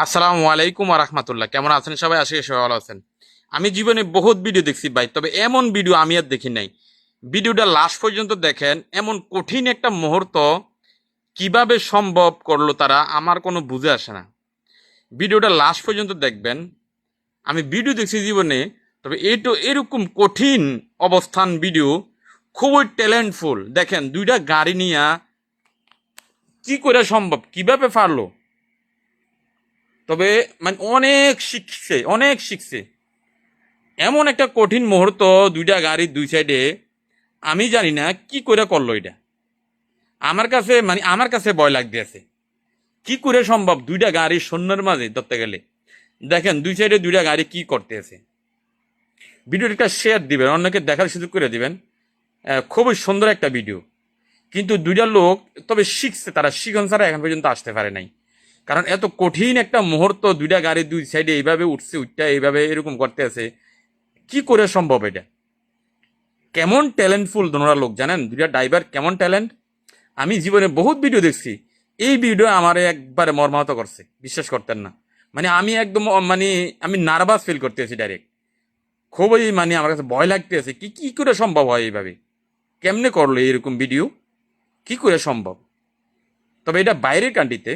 আসসালামু আলাইকুম রাহমাতুল্লাহ। কেমন আছেন সবাই? আশা করি সবাই ভালো আছেন। আমি জীবনে বহুত ভিডিও দেখছি ভাই, তবে এমন ভিডিও আমি আর দেখি নাই। ভিডিওটা লাস্ট পর্যন্ত দেখেন। এমন কঠিন একটা মুহূর্ত কিভাবে সম্ভব করলো তারা, আমার কোনো বুঝে আসে না। ভিডিওটা লাস্ট পর্যন্ত দেখবেন। আমি ভিডিও দেখছি জীবনে, তবে এরকম কঠিন অবস্থান ভিডিও, খুবই ট্যালেন্টফুল। দেখেন দুইটা গাড়ি নিয়ে কি করে সম্ভব, কিভাবে পারলো। তবে মানে অনেক শিখছে। এমন একটা কঠিন মুহূর্ত, দুইটা গাড়ির দুই সাইডে, আমি জানি না কি করে করলো এটা। আমার কাছে ভয় লাগতেছে। কি করে সম্ভব দুইটা গাড়ি শূন্যের মাঝে ধরতে গেলে। দেখেন দুই সাইডে দুইটা গাড়ি কি করতেছে। ভিডিওটা একটা শেয়ার দিবেন, অন্যকে দেখার সুযোগ করে দিবেন। খুবই সুন্দর একটা ভিডিও। কিন্তু দুইটা লোক তবে শিখছে, তারা শিখন ছাড়া এখন পর্যন্ত আসতে পারে নাই। কারণ এত কঠিন একটা মুহূর্ত, দুইটা গাড়ি দুই সাইডে এইভাবে উঠছে, উঠটা এইভাবে এরকম করতে আছে। কি করে সম্ভব এটা? কেমন ট্যালেন্টফুল দোনোরা লোক, জানেন দুইটা ড্রাইভার কেমন ট্যালেন্ট। আমি জীবনে বহুত ভিডিও দেখছি, এই ভিডিও আমার একবারে মর্মাহত করছে, বিশ্বাস করতেন না। মানে আমি একদম আমি নার্ভাস ফিল করতেছি ডাইরেক্ট। খুবই আমার কাছে ভয় লাগতেছে, কি কি করে সম্ভব হয় এইভাবে। কেমনে করলো এরকম ভিডিও, কি করে সম্ভব। তবে এটা বাইরের কান্ট্রিতে,